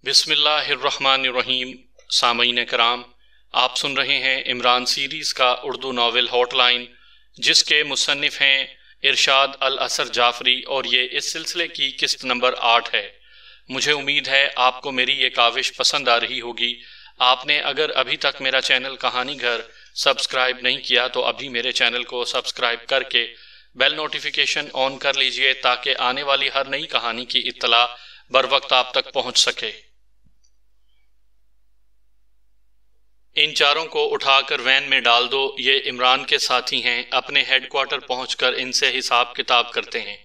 بسم اللہ الرحمن الرحیم۔ سامعین کرام، آپ سن رہے ہیں عمران سیریز کا اردو ناول ہاٹ لائن، جس کے مصنف ہیں ارشاد الاثر جعفری، اور یہ اس سلسلے کی قسط نمبر 8 ہے۔ مجھے امید ہے آپ کو میری یہ کاوش پسند آ رہی ہوگی۔ آپ نے اگر ابھی تک میرا چینل کہانی گھر سبسکرائب نہیں کیا تو ابھی میرے چینل کو سبسکرائب کر کے بیل نوٹیفیکیشن آن کر لیجئے تاکہ آنے والی ہر نئی کہانی کی اطلاع بر وقت آپ تک پہنچ سکے۔ ان چاروں کو اٹھا کر وین میں ڈال دو، یہ عمران کے ساتھی ہیں، اپنے ہیڈ کوارٹر پہنچ کر ان سے حساب کتاب کرتے ہیں۔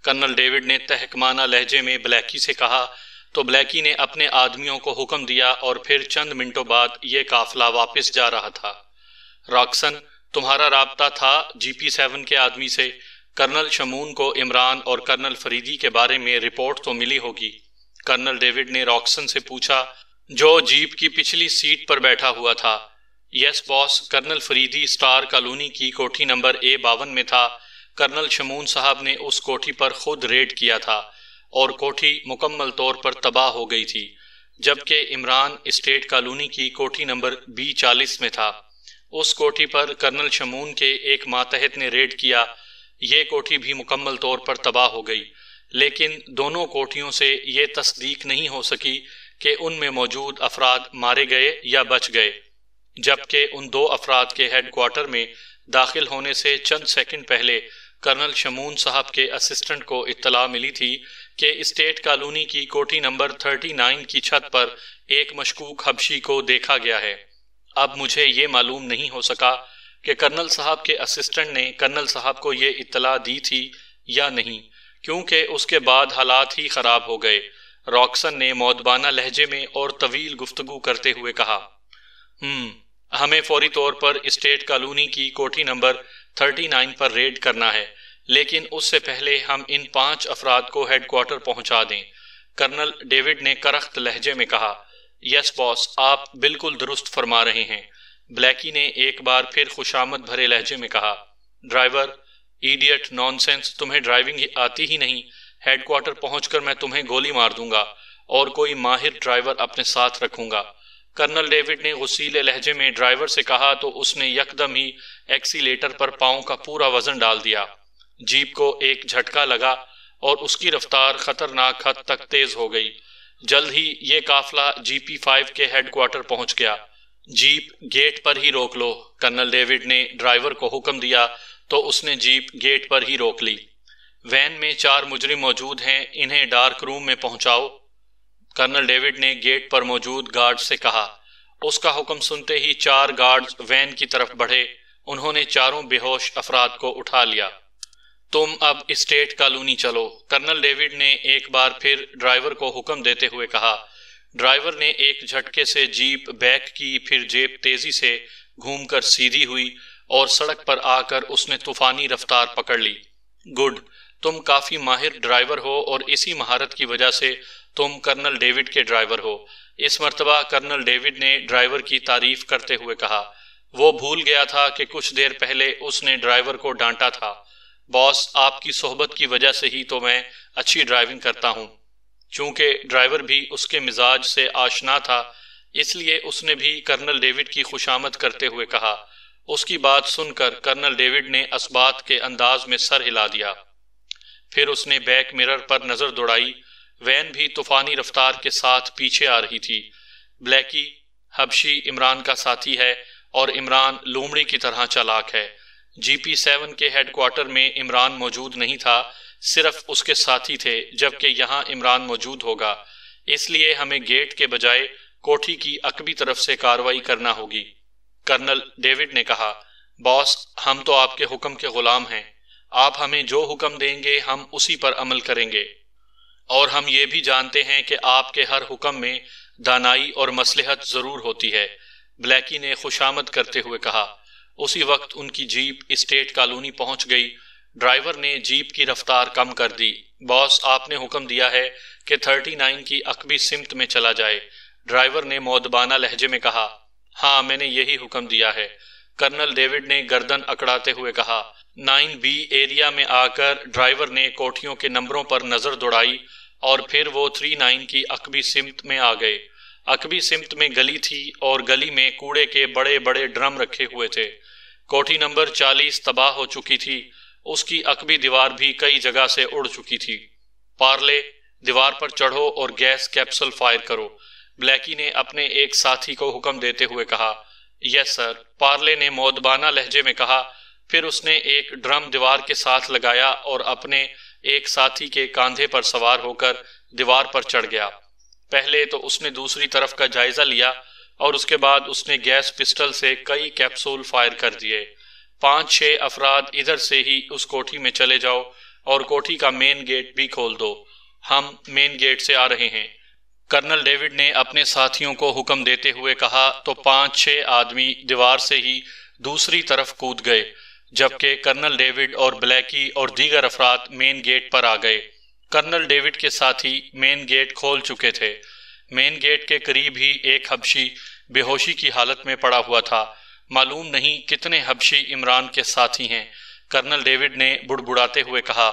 کرنل ڈیوڈ نے تحکمانہ لہجے میں بلیکی سے کہا تو بلیکی نے اپنے آدمیوں کو حکم دیا، اور پھر چند منٹوں بعد یہ قافلہ واپس جا رہا تھا۔ راکسن، تمہارا رابطہ تھا جی پی 7 کے آدمی سے؟ کرنل شمون کو عمران اور کرنل فریدی کے بارے میں رپورٹ تو ملی ہوگی؟ کرنل ڈیوڈ نے راکسن سے پوچھا، جو جیپ کی پچھلی سیٹ پر بیٹھا ہوا تھا۔ یس باس، کرنل فریدی سٹار کالونی کی کوٹھی نمبر A52 میں تھا۔ کرنل شمون صاحب نے اس کوٹھی پر خود ریڈ کیا تھا اور کوٹھی مکمل طور پر تباہ ہو گئی تھی، جبکہ عمران اسٹیٹ کالونی کی کوٹھی نمبر B40 میں تھا۔ اس کوٹھی پر کرنل شمون کے ایک ماتحت نے ریڈ کیا۔ یہ کوٹھی بھی مکمل طور پر تباہ ہو گئی، لیکن دونوں کوٹھیوں سے یہ تصدیق نہیں ہو سکی کہ ان میں موجود افراد مارے گئے یا بچ گئے، جبکہ ان دو افراد کے ہیڈ کوارٹر میں داخل ہونے سے چند سیکنڈ پہلے کرنل شمون صاحب کے اسسٹنٹ کو اطلاع ملی تھی کہ اسٹیٹ کالونی کی کوٹھی نمبر 39 کی چھت پر ایک مشکوک حبشی کو دیکھا گیا ہے۔ اب مجھے یہ معلوم نہیں ہو سکا کہ کرنل صاحب کے اسسٹنٹ نے کرنل صاحب کو یہ اطلاع دی تھی یا نہیں، کیونکہ اس کے بعد حالات ہی خراب ہو گئے۔ راکسن نے مؤدبانہ لہجے میں اور طویل گفتگو کرتے ہوئے کہا، ہمیں فوری طور پر اسٹیٹ کالونی کی کوٹھی نمبر 39 پر ریڈ کرنا ہے، لیکن اس سے پہلے ہم ان 5 افراد کو ہیڈ کوارٹر پہنچا دیں۔ کرنل ڈیوڈ نے کرخت لہجے میں کہا، یس باس، آپ بالکل درست فرما رہے ہیں۔ بلیکی نے ایک بار پھر خوشامد بھرے لہجے میں کہا، ڈرائیور، ایڈیٹ، نان سینس، تمہیں ڈرائیونگ آتی ہی نہیں۔ ہیڈ کوارٹر پہنچ کر میں تمہیں گولی مار دوں گا اور کوئی ماہر ڈرائیور اپنے ساتھ رکھوں گا۔ کرنل ڈیوڈ نے غصیلے لہجے میں ڈرائیور سے کہا تو اس نے یکدم ہی ایکسیلیٹر پر پاؤں کا پورا وزن ڈال دیا۔ جیپ کو ایک جھٹکا لگا اور اس کی رفتار خطرناک حد تک تیز ہو گئی۔ جلد ہی یہ قافلہ جی پی 5 کے ہیڈ کوارٹر پہنچ گیا۔ جیپ گیٹ پر ہی روک لو، کرنل ڈیوڈ نے ڈرائیور کو حکم دیا تو اس نے جیپ گیٹ پر ہی روک لی۔ وین میں 4 مجرم موجود ہیں، انہیں ڈارک روم میں پہنچاؤ، کرنل ڈیوڈ نے گیٹ پر موجود گارڈ سے کہا۔ اس کا حکم سنتے ہی 4 گارڈز وین کی طرف بڑھے۔ انہوں نے چاروں بے ہوش افراد کو اٹھا لیا۔ تم اب اسٹیٹ کالونی چلو، کرنل ڈیوڈ نے ایک بار پھر ڈرائیور کو حکم دیتے ہوئے کہا۔ ڈرائیور نے ایک جھٹکے سے جیپ بیک کی، پھر جیپ تیزی سے گھوم کر سیدھی ہوئی اور سڑک پر آ کر اس نے طوفانی رفتار پکڑ لی۔ گڈ، تم کافی ماہر ڈرائیور ہو اور اسی مہارت کی وجہ سے تم کرنل ڈیوڈ کے ڈرائیور ہو۔ اس مرتبہ کرنل ڈیوڈ نے ڈرائیور کی تعریف کرتے ہوئے کہا۔ وہ بھول گیا تھا کہ کچھ دیر پہلے اس نے ڈرائیور کو ڈانٹا تھا۔ باس، آپ کی صحبت کی وجہ سے ہی تو میں اچھی ڈرائیونگ کرتا ہوں۔ چونکہ ڈرائیور بھی اس کے مزاج سے آشنا تھا، اس لیے اس نے بھی کرنل ڈیوڈ کی خوشامد کرتے ہوئے کہا۔ اس کی بات سن کر کرنل ڈیوڈ نے اثبات کے انداز میں سر ہلا دیا۔ پھر اس نے بیک مرر پر نظر دوڑائی۔ وین بھی طوفانی رفتار کے ساتھ پیچھے آ رہی تھی۔ بلیکی حبشی عمران کا ساتھی ہے اور عمران لومڑی کی طرح چالاک ہے۔ جی پی 7 کے ہیڈ کوارٹر میں عمران موجود نہیں تھا، صرف اس کے ساتھی تھے، جبکہ یہاں عمران موجود ہوگا۔ اس لیے ہمیں گیٹ کے بجائے کوٹھی کی عقبی طرف سے کارروائی کرنا ہوگی۔ کرنل ڈیوڈ نے کہا، باس، ہم تو آپ کے حکم کے غلام ہیں۔ آپ ہمیں جو حکم دیں گے ہم اسی پر عمل کریں گے، اور ہم یہ بھی جانتے ہیں کہ آپ کے ہر حکم میں دانائی اور مصلحت ضرور ہوتی ہے، بلیکی نے خوشامد کرتے ہوئے کہا۔ اسی وقت ان کی جیپ اسٹیٹ کالونی پہنچ گئی۔ ڈرائیور نے جیپ کی رفتار کم کر دی۔ باس، آپ نے حکم دیا ہے کہ 39 کی عقبی سمت میں چلا جائے، ڈرائیور نے مؤدبانہ لہجے میں کہا۔ ہاں، میں نے یہی حکم دیا ہے، کرنل ڈیوڈ نے گردن اکڑاتے ہوئے کہا۔ 9B ایریا میں آ کر ڈرائیور نے کوٹھیوں کے نمبروں پر نظر دوڑائی اور پھر وہ 39 کی عقبی سمت میں آ گئے۔ عقبی سمت میں گلی تھی اور گلی میں کوڑے کے بڑے بڑے ڈرم رکھے ہوئے تھے۔ کوٹھی نمبر 40 تباہ ہو چکی تھی، اس کی عقبی دیوار بھی کئی جگہ سے اڑ چکی تھی۔ پارلے، دیوار پر چڑھو اور گیس کیپسول فائر کرو، بلیکی نے اپنے ایک ساتھی کو حکم دیتے ہوئے کہا۔ یس سر، پارلے نے مؤدبانہ لہجے میں کہا۔ پھر اس نے ایک ڈرم دیوار کے ساتھ لگایا اور اپنے ایک ساتھی کے کاندھے پر سوار ہو کر دیوار پر چڑھ گیا۔ پہلے تو اس نے دوسری طرف کا جائزہ لیا اور اس کے بعد اس نے گیس پسٹل سے کئی کیپسول فائر کر دیے۔ 5-6 افراد ادھر سے ہی اس کوٹھی میں چلے جاؤ اور کوٹھی کا مین گیٹ بھی کھول دو، ہم مین گیٹ سے آ رہے ہیں۔ کرنل ڈیوڈ نے اپنے ساتھیوں کو حکم دیتے ہوئے کہا تو 5-6 آدمی دیوار سے ہی دوسری طرف کود گئے، جبکہ کرنل ڈیوڈ اور بلیکی اور دیگر افراد مین گیٹ پر آ گئے۔ کرنل ڈیوڈ کے ساتھی مین گیٹ کھول چکے تھے۔ مین گیٹ کے قریب ہی ایک حبشی بے ہوشی کی حالت میں پڑا ہوا تھا۔ معلوم نہیں کتنے حبشی عمران کے ساتھی ہیں، کرنل ڈیوڈ نے بڑبڑاتے ہوئے کہا۔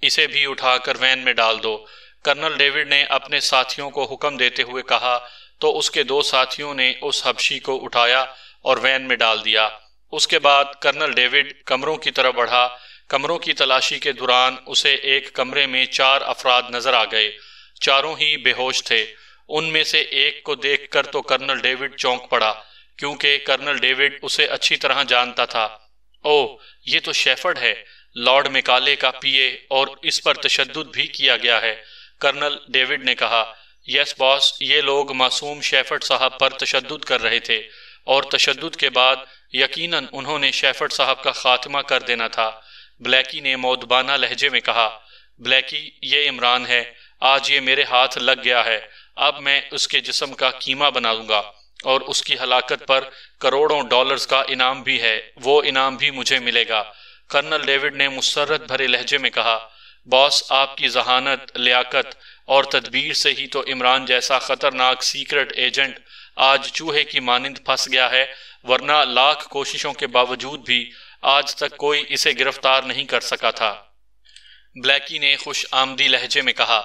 اسے بھی اٹھا کر وین میں ڈال دو، کرنل ڈیوڈ نے اپنے ساتھیوں کو حکم دیتے ہوئے کہا تو اس کے 2 ساتھیوں نے اس حبشی کو اٹھایا اور وین میں ڈال دیا۔ اس کے بعد کرنل ڈیوڈ کمروں کی طرف بڑھا۔ کمروں کی تلاشی کے دوران اسے ایک کمرے میں 4 افراد نظر آ گئے، چاروں ہی بے ہوش تھے۔ ان میں سے ایک کو دیکھ کر تو کرنل ڈیوڈ چونک پڑا، کیونکہ کرنل ڈیوڈ اسے اچھی طرح جانتا تھا۔ اوہ، یہ تو شیفرڈ ہے، لارڈ میکالے کا پی اے، اور اس پر تشدد بھی کیا گیا ہے، کرنل ڈیوڈ نے کہا۔ یس باس، یہ لوگ معصوم شیفرڈ صاحب پر تشدد کر رہے تھے، اور تشدد کے بعد یقیناً انہوں نے شیفرڈ صاحب کا خاتمہ کر دینا تھا، بلیکی نے مؤدبانہ لہجے میں کہا۔ بلیکی، یہ عمران ہے، آج یہ میرے ہاتھ لگ گیا ہے، اب میں اس کے جسم کا قیمہ بنا دوں گا، اور اس کی ہلاکت پر کروڑوں ڈالرز کا انعام بھی ہے، وہ انعام بھی مجھے ملے گا، کرنل ڈیوڈ نے مسرت بھرے لہجے میں کہا۔ باس، آپ کی ذہانت، لیاقت اور تدبیر سے ہی تو عمران جیسا خطرناک سیکرٹ ایجنٹ آج چوہے کی مانند پھنس گیا ہے، ورنہ لاکھ کوششوں کے باوجود بھی آج تک کوئی اسے گرفتار نہیں کر سکا تھا۔ بلیکی نے خوش آمدی لہجے میں کہا۔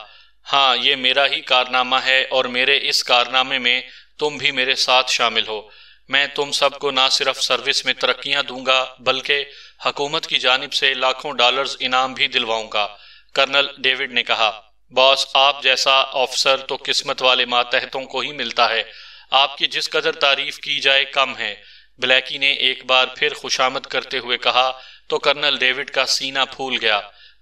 ہاں، یہ میرا ہی کارنامہ ہے، اور میرے اس کارنامے میں تم بھی میرے ساتھ شامل ہو۔ میں تم سب کو نہ صرف سروس میں ترقیاں دوں گا، بلکہ حکومت کی جانب سے لاکھوں ڈالرز انعام بھی دلواؤں گا، کرنل ڈیوڈ نے کہا۔ باس، آپ جیسا آفیسر تو قسمت والے ماتحتوں کو ہی ملتا ہے، آپ کی جس قدر تعریف کی جائے کم ہے، بلیکی نے ایک بار پھر خوشامد کرتے ہوئے کہا تو کرنل ڈیوڈ کا سینہ پھول گیا۔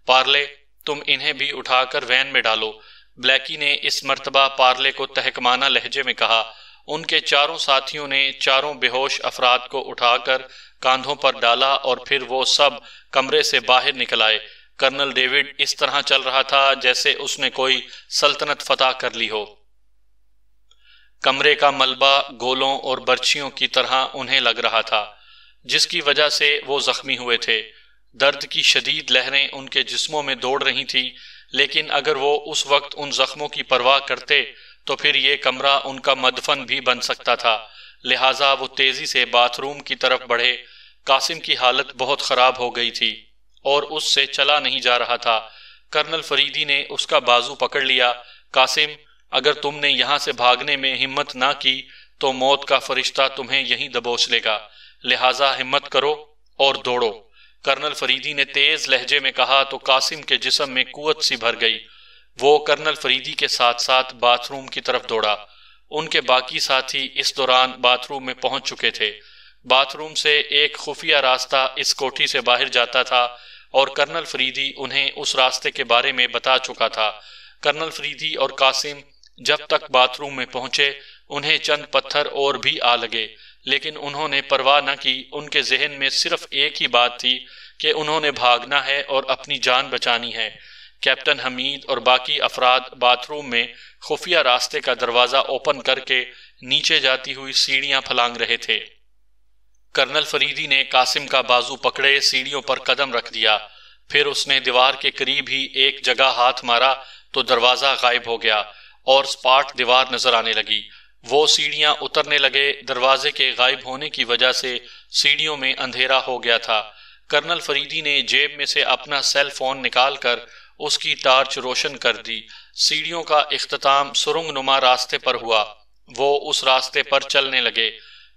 پارلے، تم انہیں بھی اٹھا کر وین میں ڈالو، بلیکی نے اس مرتبہ پارلے کو تحکمانہ لہجے میں کہا۔ ان کے 4 ساتھیوں نے 4 بے ہوش افراد کو اٹھا کر کاندھوں پر ڈالا اور پھر وہ سب کمرے سے باہر نکل آئے۔ کرنل ڈیوڈ اس طرح چل رہا تھا جیسے اس نے کوئی سلطنت فتح کر لی ہو۔ کمرے کا ملبہ گولوں اور برچھیوں کی طرح انہیں لگ رہا تھا، جس کی وجہ سے وہ زخمی ہوئے تھے۔ درد کی شدید لہریں ان کے جسموں میں دوڑ رہی تھیں، لیکن اگر وہ اس وقت ان زخموں کی پرواہ کرتے تو پھر یہ کمرہ ان کا مدفن بھی بن سکتا تھا، لہٰذا وہ تیزی سے باتھ روم کی طرف بڑھے۔ قاسم کی حالت بہت خراب ہو گئی تھی اور اس سے چلا نہیں جا رہا تھا۔ کرنل فریدی نے اس کا بازو پکڑ لیا۔ قاسم، اگر تم نے یہاں سے بھاگنے میں ہمت نہ کی تو موت کا فرشتہ تمہیں یہیں دبوچ لے گا، لہٰذا ہمت کرو اور دوڑو، کرنل فریدی نے تیز لہجے میں کہا تو قاسم کے جسم میں قوت سی بھر گئی۔ وہ کرنل فریدی کے ساتھ ساتھ باتھ روم کی طرف دوڑا۔ ان کے باقی ساتھی اس دوران باتھ روم میں پہنچ چکے تھے۔ باتھ روم سے ایک خفیہ راستہ اس کوٹھی سے باہر جاتا تھا اور کرنل فریدی انہیں اس راستے کے بارے میں بتا چکا تھا۔ کرنل فریدی اور قاسم جب تک باتھ روم میں پہنچے انہیں چند پتھر اور بھی آ لگے، لیکن انہوں نے پرواہ نہ کی۔ ان کے ذہن میں صرف ایک ہی بات تھی کہ انہوں نے بھاگنا ہے اور اپنی جان بچانی ہے۔ کیپٹن حمید اور باقی افراد باتھ روم میں خفیہ راستے کا دروازہ اوپن کر کے نیچے جاتی ہوئی سیڑھیاں پھلانگ رہے تھے۔ کرنل فریدی نے قاسم کا بازو پکڑے سیڑھیوں پر قدم رکھ دیا، پھر اس نے دیوار کے قریب ہی ایک جگہ ہاتھ مارا تو دروازہ غائب ہو گیا اور سپاٹ دیوار نظر آنے لگی۔ وہ سیڑھیاں اترنے لگے۔ دروازے کے غائب ہونے کی وجہ سے سیڑھیوں میں اندھیرا ہو گیا تھا۔ کرنل فریدی نے جیب میں سے اپنا سیل فون نکال کر اس کی ٹارچ روشن کر دی۔ سیڑھیوں کا اختتام سرنگ نما راستے پر ہوا۔ وہ اس راستے پر چلنے لگے۔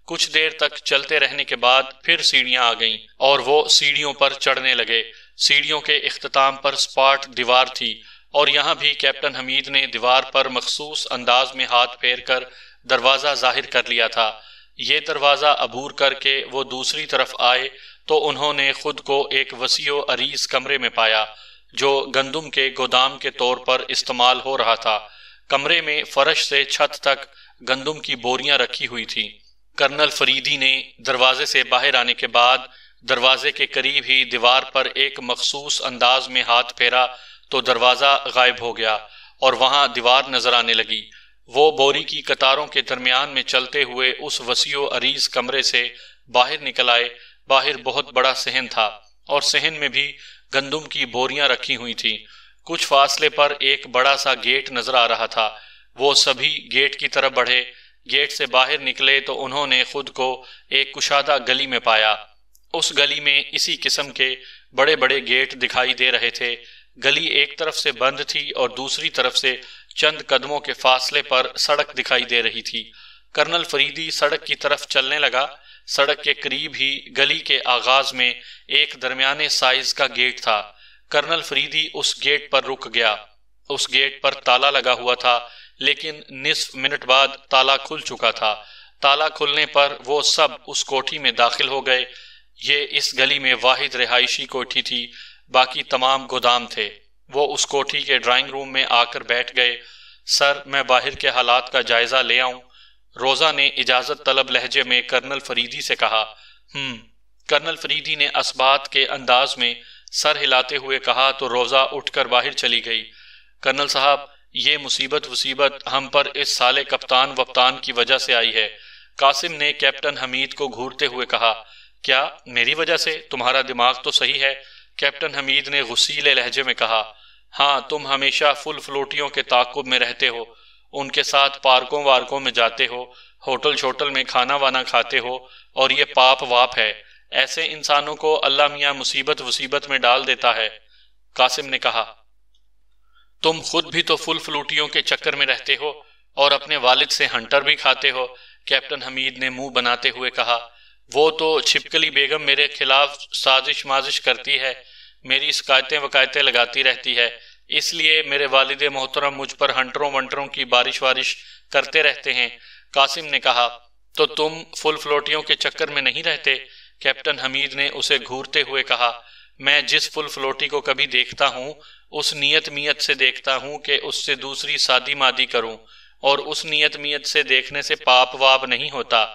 کچھ دیر تک چلتے رہنے کے بعد پھر سیڑھیاں آ گئیں اور وہ سیڑھیوں پر چڑھنے لگے۔ سیڑھیوں کے اختتام پر سپاٹ دیوار تھی اور یہاں بھی کیپٹن حمید نے دیوار پر مخصوص انداز میں ہاتھ پھیر کر دروازہ ظاہر کر لیا تھا۔ یہ دروازہ عبور کر کے وہ دوسری طرف آئے تو انہوں نے خود کو ایک وسیع و عریض کمرے میں پایا جو گندم کے گودام کے طور پر استعمال ہو رہا تھا۔ کمرے میں فرش سے چھت تک گندم کی بوریاں رکھی ہوئی تھی۔ کرنل فریدی نے دروازے سے باہر آنے کے بعد دروازے کے قریب ہی دیوار پر ایک مخصوص انداز میں ہاتھ پھیرا تو دروازہ غائب ہو گیا اور وہاں دیوار نظر آنے لگی۔ وہ بوری کی قطاروں کے درمیان میں چلتے ہوئے اس وسیع و عریض کمرے سے باہر نکل آئے۔ باہر بہت بڑا صحن تھا اور صحن میں بھی گندم کی بوریاں رکھی ہوئی تھیں۔ کچھ فاصلے پر ایک بڑا سا گیٹ نظر آ رہا تھا۔ وہ سبھی گیٹ کی طرف بڑھے۔ گیٹ سے باہر نکلے تو انہوں نے خود کو ایک کشادہ گلی میں پایا۔ اس گلی میں اسی قسم کے بڑے بڑے گیٹ دکھائی دے رہے تھے۔ گلی ایک طرف سے بند تھی اور دوسری طرف سے چند قدموں کے فاصلے پر سڑک دکھائی دے رہی تھی۔ کرنل فریدی سڑک کی طرف چلنے لگا۔ سڑک کے قریب ہی گلی کے آغاز میں ایک درمیانے سائز کا گیٹ تھا۔ کرنل فریدی اس گیٹ پر رک گیا۔ اس گیٹ پر تالا لگا ہوا تھا لیکن نصف منٹ بعد تالا کھل چکا تھا۔ تالا کھلنے پر وہ سب اس کوٹھی میں داخل ہو گئے۔ یہ اس گلی میں واحد رہائشی کوٹھی تھی، باقی تمام گودام تھے۔ وہ اس کوٹھی کے ڈرائنگ روم میں آ کر بیٹھ گئے۔ سر، میں باہر کے حالات کا جائزہ لے آؤں؟ روزہ نے اجازت طلب لہجے میں کرنل فریدی سے کہا۔ کرنل فریدی نے اثبات کے انداز میں سر ہلاتے ہوئے کہا تو روزہ اٹھ کر باہر چلی گئی۔ کرنل صاحب، یہ مصیبت ہم پر اس سالے کپتان وپتان کی وجہ سے آئی ہے، قاسم نے کیپٹن حمید کو گھورتے ہوئے کہا۔ کیا میری وجہ سے؟ تمہارا دماغ تو صحیح ہے، کیپٹن حمید نے غصیلے لہجے میں کہا۔ ہاں، تم ہمیشہ فل فلوٹیوں کے تعاقب میں رہتے ہو، ان کے ساتھ پارکوں وارکوں میں جاتے ہو، ہوٹل چھوٹل میں کھانا وانا کھاتے ہو، اور یہ پاپ واپ ہے۔ ایسے انسانوں کو اللہ میاں مصیبت وصیبت میں ڈال دیتا ہے۔ قاسم نے کہا، تم خود بھی تو فل فلوٹیوں کے چکر میں رہتے ہو اور اپنے والد سے ہنٹر بھی کھاتے ہو۔ کیپٹن حمید نے منہ بناتے ہوئے کہا۔ وہ تو چھپکلی بیگم میرے خلاف سازش مازش کرتی ہے، میری شکایتیں وکایتیں لگاتی رہتی ہے، اس لیے میرے والد محترم مجھ پر ہنٹروں ونٹروں کی بارش وارش کرتے رہتے ہیں۔ قاسم نے کہا، تو تم فل فلوٹیوں کے چکر میں نہیں رہتے؟ کیپٹن حمید نے اسے گھورتے ہوئے کہا، میں جس فل فلوٹی کو کبھی دیکھتا ہوں اس نیت میت سے دیکھتا ہوں کہ اس سے دوسری شادی مادی کروں، اور اس نیت میت سے دیکھنے سے پاپ واب نہیں ہوتا۔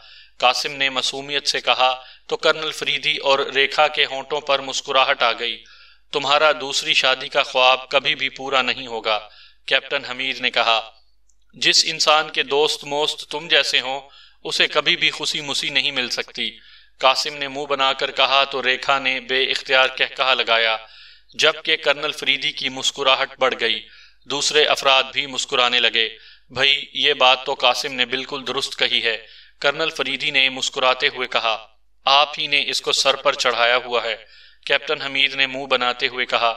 قاسم نے معصومیت سے کہا تو کرنل فریدی اور ریکھا کے ہونٹوں پر مسکراہٹ آ گئی۔ تمہارا دوسری شادی کا خواب کبھی بھی پورا نہیں ہوگا، کیپٹن حمید نے کہا۔ جس انسان کے دوست موست تم جیسے ہوں اسے کبھی بھی خوشی مسی نہیں مل سکتی، قاسم نے منہ بنا کر کہا تو ریکھا نے بے اختیار کہا لگایا، جبکہ کرنل فریدی کی مسکراہٹ بڑھ گئی۔ دوسرے افراد بھی مسکرانے لگے۔ بھئی، یہ بات تو قاسم نے بالکل درست کہی ہے، کرنل فریدی نے مسکراتے ہوئے کہا۔ آپ ہی نے اس کو سر پر چڑھایا ہوا ہے، کیپٹن حمید نے منہ بناتے ہوئے کہا۔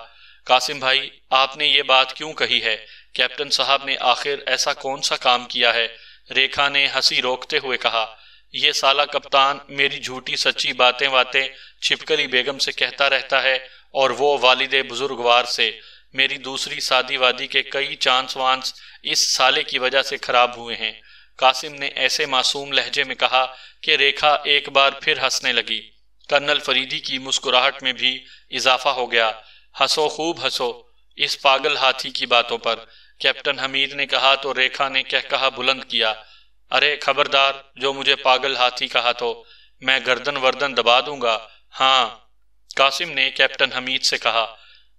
قاسم بھائی، آپ نے یہ بات کیوں کہی ہے؟ کیپٹن صاحب نے آخر ایسا کون سا کام کیا ہے؟ ریکھا نے ہنسی روکتے ہوئے کہا۔ یہ سالہ کپتان میری جھوٹی سچی باتیں چھپکلی بیگم سے کہتا رہتا ہے، اور وہ والد بزرگوار سے۔ میری دوسری شادی وادی کے کئی چانس وانس اس سالے کی وجہ سے خراب ہوئے ہیں، قاسم نے ایسے معصوم لہجے میں کہا کہ ریکھا ایک بار پھر ہنسنے لگی۔ کرنل فریدی کی مسکراہٹ میں بھی اضافہ ہو گیا۔ ہنسو، خوب ہنسو اس پاگل ہاتھی کی باتوں پر، کیپٹن حمید نے کہا تو ریکھا نے کہا بلند کیا، ارے خبردار، جو مجھے پاگل ہاتھی کہا تو میں گردن وردن دبا دوں گا۔ ہاں، قاسم نے کیپٹن حمید سے کہا۔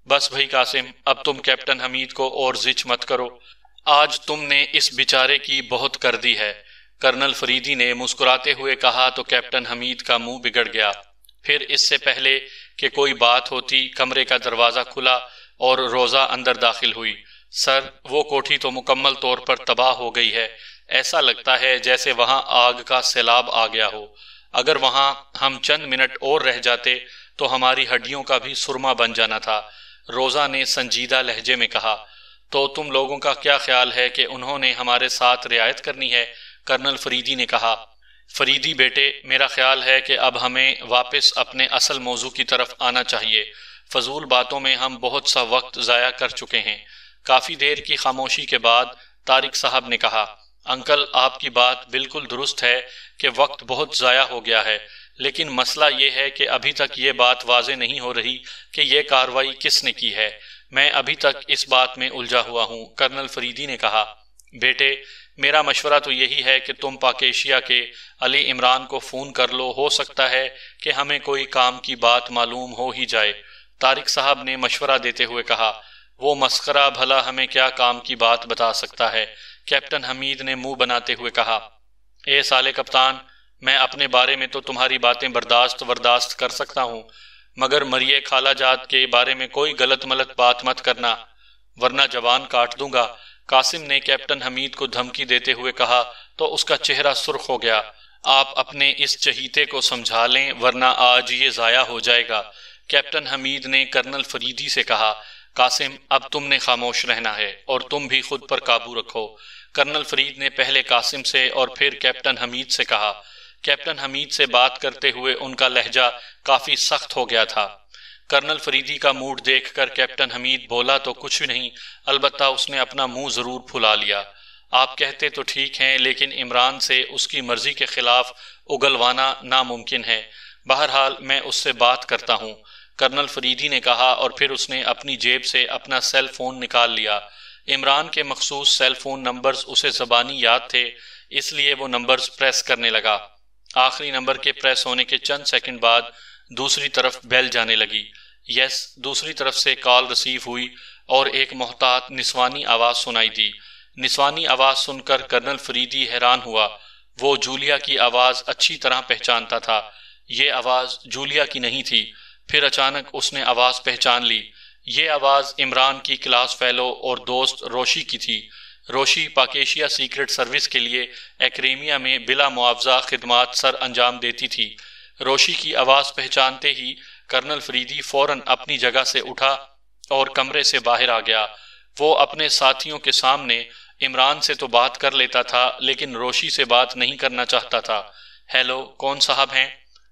بس بھئی قاسم، اب تم کیپٹن حمید کو اور زچ مت کرو، آج تم نے اس بیچارے کی بہت کر دی ہے، کرنل فریدی نے مسکراتے ہوئے کہا تو کیپٹن حمید کا منہ بگڑ گیا۔ پھر اس سے پہلے کہ کوئی بات ہوتی کمرے کا دروازہ کھلا اور روزہ اندر داخل ہوئی۔ سر، وہ کوٹھی تو مکمل طور پر تباہ ہو گئی ہے، ایسا لگتا ہے جیسے وہاں آگ کا سیلاب آ گیا ہو، اگر وہاں ہم چند منٹ اور رہ جاتے تو ہماری ہڈیوں کا بھی سرما بن جانا تھا، روزہ نے سنجیدہ لہجے میں کہا۔ تو تم لوگوں کا کیا خیال ہے کہ انہوں نے ہمارے ساتھ رعایت کرنی ہے؟ کرنل فریدی نے کہا۔ فریدی بیٹے، میرا خیال ہے کہ اب ہمیں واپس اپنے اصل موضوع کی طرف آنا چاہیے۔ فضول باتوں میں ہم بہت سا وقت ضائع کر چکے ہیں۔ کافی دیر کی خاموشی کے بعد طارق صاحب نے کہا، انکل آپ کی بات بالکل درست ہے کہ وقت بہت ضائع ہو گیا ہے، لیکن مسئلہ یہ ہے کہ ابھی تک یہ بات واضح نہیں ہو رہی کہ یہ کارروائی کس نے کی ہے۔ میں ابھی تک اس بات میں الجھا ہوا ہوں۔ کرنل فریدی نے کہا، بیٹے میرا مشورہ تو یہی ہے کہ تم پاک ایشیا کے علی عمران کو فون کر لو، ہو سکتا ہے کہ ہمیں کوئی کام کی بات معلوم ہو ہی جائے۔ طارق صاحب نے مشورہ دیتے ہوئے کہا، وہ مسخرہ بھلا ہمیں کیا کام کی بات بتا سکتا ہے؟ کیپٹن حمید نے منہ بناتے ہوئے کہا، اے سالے کپتان، میں اپنے بارے میں تو تمہاری باتیں برداشت کر سکتا ہوں، مگر مریے خالہ جات کے بارے میں کوئی غلط ملت بات مت کرنا ورنہ زبان کاٹ دوں گا۔ قاسم نے کیپٹن حمید کو دھمکی دیتے ہوئے کہا تو اس کا چہرہ سرخ ہو گیا۔ آپ اپنے اس چہیتے کو سمجھا لیں ورنہ آج یہ ضائع ہو جائے گا۔ کیپٹن حمید نے کرنل فریدی سے کہا، قاسم اب تم نے خاموش رہنا ہے اور تم بھی خود پر قابو رکھو۔ کرنل فرید نے پہلے قاسم سے اور پھر کیپٹن حمید سے کہا۔ کیپٹن حمید سے بات کرتے ہوئے ان کا لہجہ کافی سخت ہو گیا تھا۔ کرنل فریدی کا موڈ دیکھ کر کیپٹن حمید بولا تو کچھ بھی نہیں، البتہ اس نے اپنا منہ ضرور پھلا لیا۔ آپ کہتے تو ٹھیک ہیں، لیکن عمران سے اس کی مرضی کے خلاف اگلوانا ناممکن ہے۔ بہرحال میں اس سے بات کرتا ہوں، کرنل فریدی نے کہا، اور پھر اس نے اپنی جیب سے اپنا سیل فون نکال لیا۔ عمران کے مخصوص سیل فون نمبرز اسے زبانی یاد تھے، اس لیے وہ نمبرز پریس کرنے لگا۔ آخری نمبر کے پریس ہونے کے چند سیکنڈ بعد دوسری طرف بیل جانے لگی۔ یس، دوسری طرف سے کال ریسیو ہوئی اور ایک محتاط نسوانی آواز سنائی دی۔ نسوانی آواز سن کر کرنل فریدی حیران ہوا۔ وہ جولیا کی آواز اچھی طرح پہچانتا تھا۔ یہ آواز جولیا کی نہیں تھی۔ پھر اچانک اس نے آواز پہچان لی۔ یہ آواز عمران کی کلاس فیلو اور دوست روشی کی تھی۔ روشی پاک ایشیا سیکرٹ سروس کے لیے ایکریمیا میں بلا معاوضہ خدمات سر انجام دیتی تھی۔ روشی کی آواز پہچانتے ہی کرنل فریدی فوراً اپنی جگہ سے اٹھا اور کمرے سے باہر آ گیا۔ وہ اپنے ساتھیوں کے سامنے عمران سے تو بات کر لیتا تھا، لیکن روشی سے بات نہیں کرنا چاہتا تھا۔ ہیلو، کون صاحب ہیں؟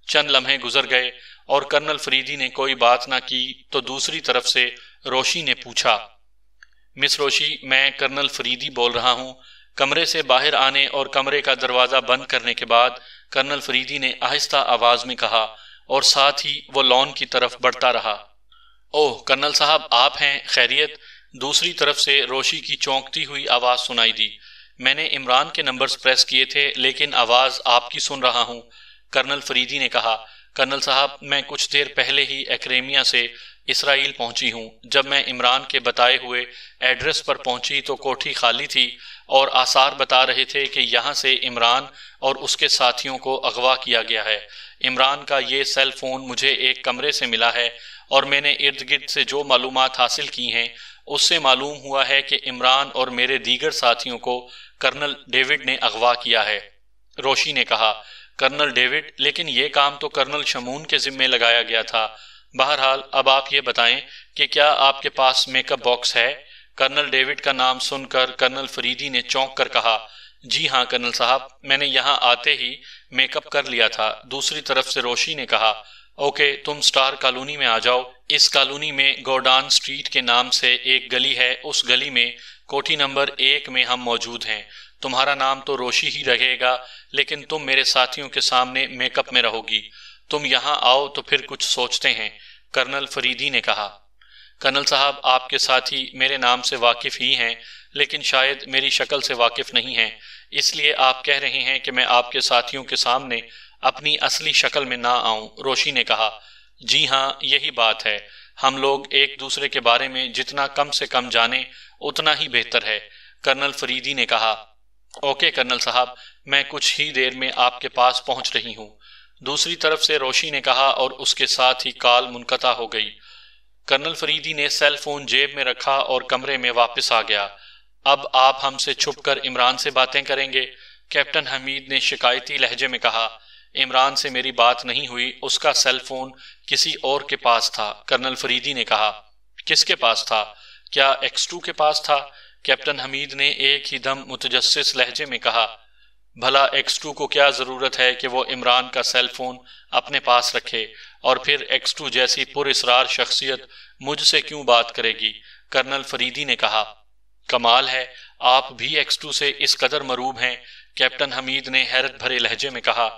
چند لمحے گزر گئے اور کرنل فریدی نے کوئی بات نہ کی تو دوسری طرف سے روشی نے پوچھا، مس روشی، میں کرنل فریدی بول رہا ہوں۔ کمرے سے باہر آنے اور کمرے کا دروازہ بند کرنے کے بعد کرنل فریدی نے آہستہ آواز میں کہا، اور ساتھ ہی وہ لان کی طرف بڑھتا رہا۔ اوہ کرنل صاحب، آپ ہیں؟ خیریت؟ دوسری طرف سے روشی کی چونکتی ہوئی آواز سنائی دی۔ میں نے عمران کے نمبرز پریس کیے تھے، لیکن آواز آپ کی سن رہا ہوں۔ کرنل فریدی نے کہا، کرنل صاحب، میں کچھ دیر پہلے ہی ایکریمیا سے اسرائیل پہنچی ہوں۔ جب میں عمران کے بتائے ہوئے ایڈریس پر پہنچی تو کوٹھی خالی تھی اور آثار بتا رہے تھے کہ یہاں سے عمران اور اس کے ساتھیوں کو اغوا کیا گیا ہے۔ عمران کا یہ سیل فون مجھے ایک کمرے سے ملا ہے اور میں نے ارد گرد سے جو معلومات حاصل کی ہیں اس سے معلوم ہوا ہے کہ عمران اور میرے دیگر ساتھیوں کو کرنل ڈیوڈ نے اغوا کیا ہے۔ روشی نے کہا، کرنل ڈیوڈ؟ لیکن یہ کام تو کرنل شمون کے ذمے لگایا گیا تھا۔ بہرحال اب آپ یہ بتائیں کہ کیا آپ کے پاس میک اپ باکس ہے؟ کرنل ڈیوڈ کا نام سن کر کرنل فریدی نے چونک کر کہا، جی ہاں کرنل صاحب، میں نے یہاں آتے ہی میک اپ کر لیا تھا۔ دوسری طرف سے روشی نے کہا، اوکے، تم سٹار کالونی میں آ جاؤ۔ اس کالونی میں گورڈان سٹریٹ کے نام سے ایک گلی ہے، اس گلی میں کوٹھی نمبر 1 میں ہم موجود ہیں۔ تمہارا نام تو روشی ہی رہے گا، لیکن تم میرے ساتھیوں کے سامنے میک اپ میں رہو گی۔ تم یہاں آؤ تو پھر کچھ سوچتے ہیں، کرنل فریدی نے کہا۔ کرنل صاحب، آپ کے ساتھی میرے نام سے واقف ہی ہیں، لیکن شاید میری شکل سے واقف نہیں ہیں، اس لیے آپ کہہ رہے ہیں کہ میں آپ کے ساتھیوں کے سامنے اپنی اصلی شکل میں نہ آؤں، روشی نے کہا۔ جی ہاں، یہی بات ہے۔ ہم لوگ ایک دوسرے کے بارے میں جتنا کم سے کم جانیں اتنا ہی بہتر ہے، کرنل فریدی نے کہا۔ اوکے کرنل صاحب، میں کچھ ہی دیر میں آپ کے پاس پہنچ رہی ہوں، دوسری طرف سے روشی نے کہا، اور اس کے ساتھ ہی کال منقطع ہو گئی۔ کرنل فریدی نے سیل فون جیب میں رکھا اور کمرے میں واپس آ گیا۔ اب آپ ہم سے چھپ کر عمران سے باتیں کریں گے؟ کیپٹن حمید نے شکایتی لہجے میں کہا۔ عمران سے میری بات نہیں ہوئی، اس کا سیل فون کسی اور کے پاس تھا، کرنل فریدی نے کہا۔ کس کے پاس تھا؟ کیا X2 کے پاس تھا؟ کیپٹن حمید نے ایک ہی دم متجسس لہجے میں کہا۔ بھلا X2 کو کیا ضرورت ہے کہ وہ عمران کا سیل فون اپنے پاس رکھے، اور پھر X2 جیسی پر اسرار شخصیت مجھ سے کیوں بات کرے گی؟ کرنل فریدی نے کہا۔ کمال ہے، آپ بھی X2 سے اس قدر مرعوب ہیں، کیپٹن حمید نے حیرت بھرے لہجے میں کہا۔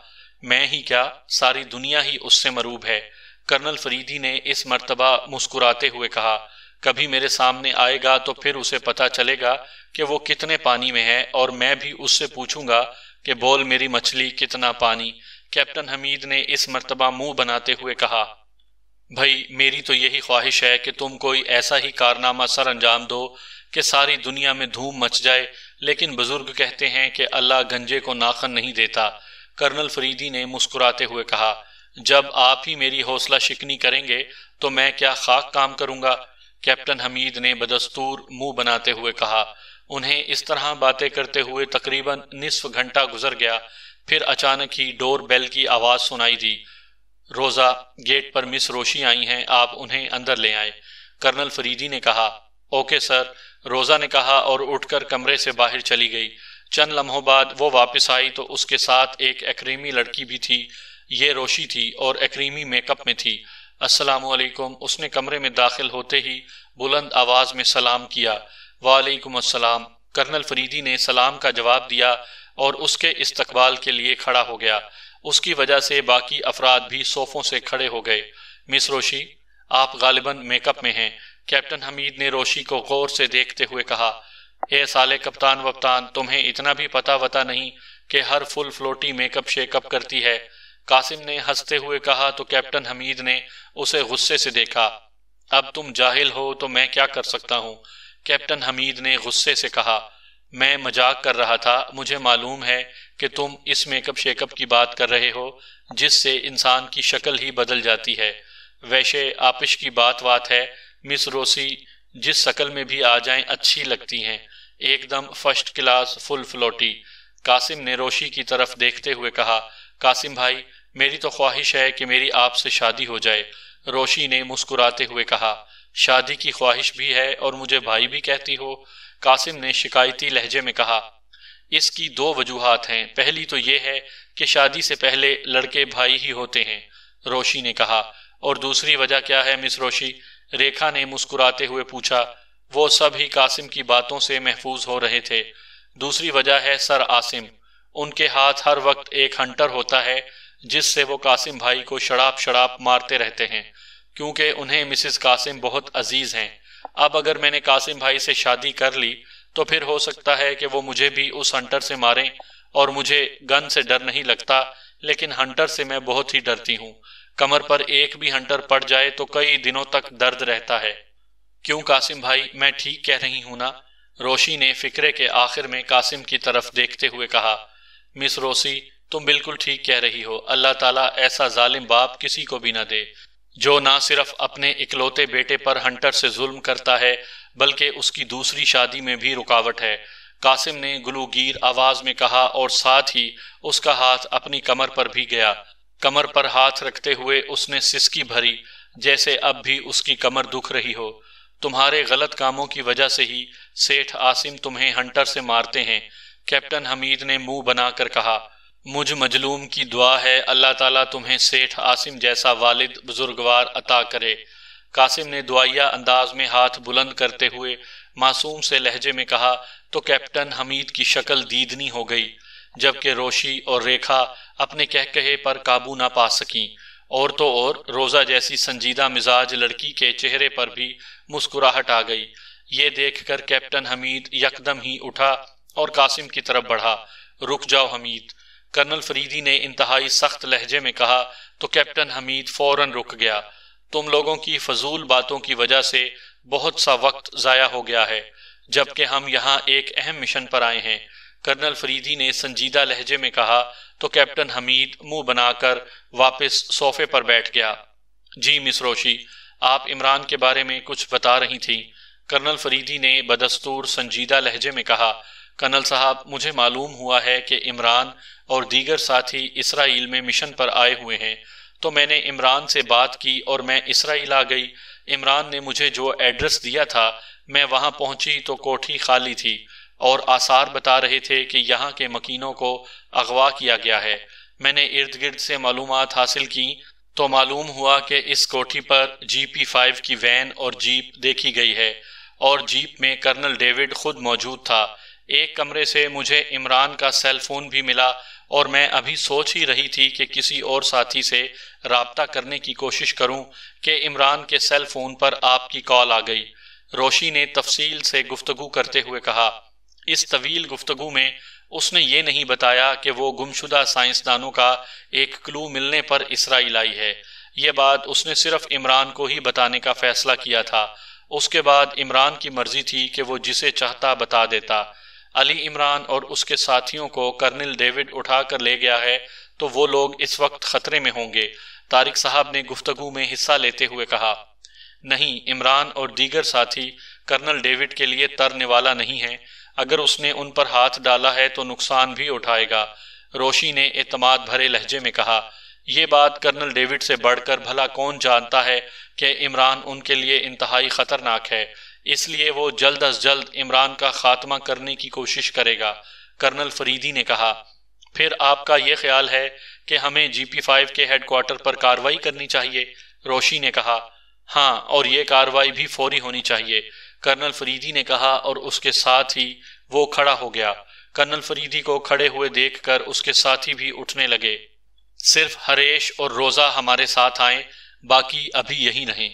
میں ہی کیا، ساری دنیا ہی اس سے مرعوب ہے، کرنل فریدی نے اس مرتبہ مسکراتے ہوئے کہا۔ کبھی میرے سامنے آئے گا تو پھر اسے پتا چلے گا کہ وہ کتنے پانی میں ہے، اور میں بھی اس سے پوچھوں گا کہ بول میری مچھلی کتنا پانی؟ کیپٹن حمید نے اس مرتبہ منہ بناتے ہوئے کہا۔ بھائی، میری تو یہی خواہش ہے کہ تم کوئی ایسا ہی کارنامہ سر انجام دو کہ ساری دنیا میں دھوم مچ جائے، لیکن بزرگ کہتے ہیں کہ اللہ گنجے کو ناخن نہیں دیتا، کرنل فریدی نے مسکراتے ہوئے کہا۔ جب آپ ہی میری حوصلہ شکنی کریں گے تو میں کیا خاک کام کروں گا؟ کیپٹن حمید نے بدستور منہ بناتے ہوئے کہا۔ انہیں اس طرح باتیں کرتے ہوئے تقریباً نصف گھنٹہ گزر گیا، پھر اچانک ہی ڈور بیل کی آواز سنائی دی۔ روزہ، گیٹ پر مس روشی آئی ہیں، آپ انہیں اندر لے آئیں، کرنل فریدی نے کہا۔ اوکے سر، روزہ نے کہا اور اٹھ کر کمرے سے باہر چلی گئی۔ چند لمحوں بعد وہ واپس آئی تو اس کے ساتھ ایک ایکریمی لڑکی بھی تھی۔ یہ روشی تھی اور ایکریمی میک اپ میں تھی۔ السلام علیکم، اس نے کمرے میں داخل ہوتے ہی بلند آواز میں سلام کیا۔ وعلیکم السلام، کرنل فریدی نے سلام کا جواب دیا اور اس کے استقبال کے لیے کھڑا ہو گیا۔ اس کی وجہ سے باقی افراد بھی صوفوں سے کھڑے ہو گئے۔ مس روشی، آپ غالباً میک اپ میں ہیں، کیپٹن حمید نے روشی کو غور سے دیکھتے ہوئے کہا۔ اے سالے کپتان وپتان، تمہیں اتنا بھی پتہ وتا نہیں کہ ہر فل فلوٹی میک اپ شیک اپ کرتی ہے؟ قاسم نے ہنستے ہوئے کہا تو کیپٹن حمید نے اسے غصے سے دیکھا۔ اب تم جاہل ہو تو میں کیا کر سکتا ہوں؟ کیپٹن حمید نے غصے سے کہا۔ میں مذاق کر رہا تھا، مجھے معلوم ہے کہ تم us make up shake up کی بات کر رہے ہو جس سے انسان کی شکل ہی بدل جاتی ہے۔ ویسے آپش کی بات ہے، مس روسی جس شکل میں بھی آ جائیں اچھی لگتی ہیں، ایک دم فرسٹ کلاس فل فلوٹی۔ قاسم نے روشی کی طرف دیکھتے ہوئے کہا۔ قاسم بھائی، میری تو خواہش ہے کہ میری آپ سے شادی ہو جائے، روشی نے مسکراتے ہوئے کہا۔ شادی کی خواہش بھی ہے اور مجھے بھائی بھی کہتی ہو؟ قاسم نے شکایتی لہجے میں کہا۔ اس کی دو وجوہات ہیں، پہلی تو یہ ہے کہ شادی سے پہلے لڑکے بھائی ہی ہوتے ہیں، روشی نے کہا۔ اور دوسری وجہ کیا ہے مس روشی؟ ریکھا نے مسکراتے ہوئے پوچھا۔ وہ سب ہی قاسم کی باتوں سے محفوظ ہو رہے تھے۔ دوسری وجہ ہے سر عاصم، ان کے ہاتھ ہر وقت ایک ہنٹر ہوتا ہے جس سے وہ قاسم بھائی کو شڑاپ مارتے رہتے ہیں، کیونکہ انہیں مسز قاسم بہت عزیز ہیں۔ اب اگر میں نے قاسم بھائی سے شادی کر لی تو پھر ہو سکتا ہے کہ وہ مجھے بھی اس ہنٹر سے ماریں، اور مجھے گن سے ڈر نہیں لگتا، لیکن ہنٹر سے میں بہت ہی ڈرتی ہوں۔ کمر پر ایک بھی ہنٹر پڑ جائے تو کئی دنوں تک درد رہتا ہے۔ کیوں قاسم بھائی، میں ٹھیک کہہ رہی ہوں نا؟ روشی نے فقرے کے آخر میں قاسم کی طرف دیکھتے ہوئے کہا۔ مس روسی، تم بالکل ٹھیک کہہ رہی ہو، اللہ تعالیٰ ایسا ظالم باپ کسی کو بھی نہ دے جو نہ صرف اپنے اکلوتے بیٹے پر ہنٹر سے ظلم کرتا ہے بلکہ اس کی دوسری شادی میں بھی رکاوٹ ہے، قاسم نے گلوگیر آواز میں کہا، اور ساتھ ہی اس کا ہاتھ اپنی کمر پر بھی گیا۔ کمر پر ہاتھ رکھتے ہوئے اس نے سسکی بھری، جیسے اب بھی اس کی کمر دکھ رہی ہو۔ تمہارے غلط کاموں کی وجہ سے ہی سیٹھ عاصم تمہیں ہنٹر سے مارتے ہیں، کیپٹن حمید نے منہ بنا کر کہا۔ مجھ مظلوم کی دعا ہے اللہ تعالیٰ تمہیں سیٹھ عاصم جیسا والد بزرگوار عطا کرے۔ قاسم نے دعائیہ انداز میں ہاتھ بلند کرتے ہوئے معصوم سے لہجے میں کہا تو کیپٹن حمید کی شکل دیدنی ہو گئی، جبکہ روشی اور ریکھا اپنے کہکہے پر قابو نہ پا سکیں، اور تو اور روزہ جیسی سنجیدہ مزاج لڑکی کے چہرے پر بھی مسکراہٹ آ گئی۔ یہ دیکھ کر کیپٹن حمید یکدم ہی اٹھا اور قاسم کی طرف بڑھا۔ رک جاؤ حمید، کرنل فریدی نے انتہائی سخت لہجے میں کہا تو کیپٹن حمید فوراً رک گیا۔ تم لوگوں کی فضول باتوں کی وجہ سے بہت سا وقت ضائع ہو گیا ہے، جبکہ ہم یہاں ایک اہم مشن پر آئے ہیں، کرنل فریدی نے سنجیدہ لہجے میں کہا تو کیپٹن حمید منہ بنا کر واپس صوفے پر بیٹھ گیا۔ جی مس روشی، آپ عمران کے بارے میں کچھ بتا رہی تھیں، کرنل فریدی نے بدستور سنجیدہ لہجے میں کہا۔ کرنل صاحب، مجھے معلوم ہوا ہے کہ عمران اور دیگر ساتھی اسرائیل میں مشن پر آئے ہوئے ہیں، تو میں نے عمران سے بات کی اور میں اسرائیل آ گئی۔ عمران نے مجھے جو ایڈریس دیا تھا میں وہاں پہنچی تو کوٹھی خالی تھی اور آثار بتا رہے تھے کہ یہاں کے مکینوں کو اغوا کیا گیا ہے۔ میں نے ارد گرد سے معلومات حاصل کی تو معلوم ہوا کہ اس کوٹھی پر GP5 کی وین اور جیپ دیکھی گئی ہے اور جیپ میں کرنل ڈیوڈ خود موجود تھا۔ ایک کمرے سے مجھے عمران کا سیل فون بھی ملا اور میں ابھی سوچ ہی رہی تھی کہ کسی اور ساتھی سے رابطہ کرنے کی کوشش کروں کہ عمران کے سیل فون پر آپ کی کال آ گئی۔ روشی نے تفصیل سے گفتگو کرتے ہوئے کہا۔ اس طویل گفتگو میں اس نے یہ نہیں بتایا کہ وہ گمشدہ سائنسدانوں کا ایک کلو ملنے پر اسرائیل آئی ہے۔ یہ بات اس نے صرف عمران کو ہی بتانے کا فیصلہ کیا تھا۔ اس کے بعد عمران کی مرضی تھی کہ وہ جسے چاہتا بتا دیتا۔ علی عمران اور اس کے ساتھیوں کو کرنل ڈیوڈ اٹھا کر لے گیا ہے تو وہ لوگ اس وقت خطرے میں ہوں گے، طارق صاحب نے گفتگو میں حصہ لیتے ہوئے کہا۔ نہیں، عمران اور دیگر ساتھی کرنل ڈیوڈ کے لیے ترنے والا نہیں ہے۔ اگر اس نے ان پر ہاتھ ڈالا ہے تو نقصان بھی اٹھائے گا، روشی نے اعتماد بھرے لہجے میں کہا۔ یہ بات کرنل ڈیوڈ سے بڑھ کر بھلا کون جانتا ہے کہ عمران ان کے لیے انتہائی خطرناک ہے، اس لیے وہ جلد از جلد عمران کا خاتمہ کرنے کی کوشش کرے گا، کرنل فریدی نے کہا۔ پھر آپ کا یہ خیال ہے کہ ہمیں GP5 کے ہیڈ کوارٹر پر کارروائی کرنی چاہیے، روشی نے کہا۔ ہاں، اور یہ کارروائی بھی فوری ہونی چاہیے، کرنل فریدی نے کہا، اور اس کے ساتھ ہی وہ کھڑا ہو گیا۔ کرنل فریدی کو کھڑے ہوئے دیکھ کر اس کے ساتھی بھی اٹھنے لگے۔ صرف ہریش اور روزہ ہمارے ساتھ آئیں، باقی ابھی یہی رہیں،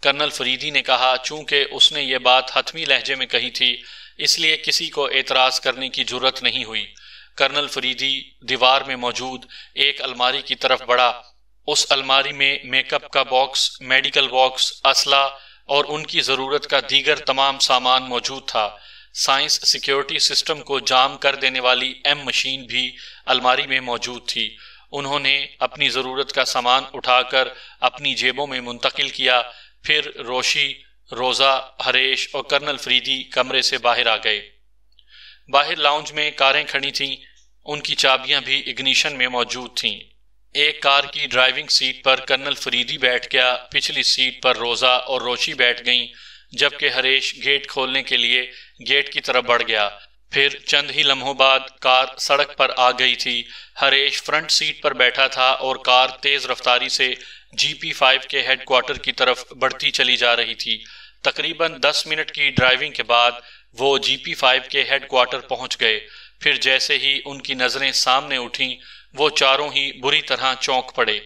کرنل فریدی نے کہا۔ چونکہ اس نے یہ بات حتمی لہجے میں کہی تھی اس لیے کسی کو اعتراض کرنے کی جرت نہیں ہوئی۔ کرنل فریدی دیوار میں موجود ایک الماری کی طرف بڑھا۔ اس الماری میں میک اپ کا باکس، میڈیکل باکس، اسلحہ اور ان کی ضرورت کا دیگر تمام سامان موجود تھا۔ سائنس سیکیورٹی سسٹم کو جام کر دینے والی M مشین بھی الماری میں موجود تھی۔ انہوں نے اپنی ضرورت کا سامان اٹھا کر اپنی جیبوں میں منتقل کیا۔ پھر روشی، روزہ، ہریش اور کرنل فریدی کمرے سے باہر آ گئے۔ باہر لاؤنج میں کاریں کھڑی تھیں، ان کی چابیاں بھی اگنیشن میں موجود تھیں۔ ایک کار کی ڈرائیونگ سیٹ پر کرنل فریدی بیٹھ گیا، پچھلی سیٹ پر روزہ اور روشی بیٹھ گئیں، جبکہ ہریش گیٹ کھولنے کے لیے گیٹ کی طرف بڑھ گیا۔ پھر چند ہی لمحوں بعد کار سڑک پر آ گئی تھی۔ ہریش فرنٹ سیٹ پر بیٹھا تھا اور کار تیز رفتاری سے GP5 کے ہیڈ کوارٹر کی طرف بڑھتی چلی جا رہی تھی۔ تقریباً 10 منٹ کی ڈرائیونگ کے بعد وہ GP5 کے ہیڈ کوارٹر پہنچ گئے۔ پھر جیسے ہی ان کی نظریں سامنے اٹھیں وہ چاروں ہی بری طرح چونک پڑے۔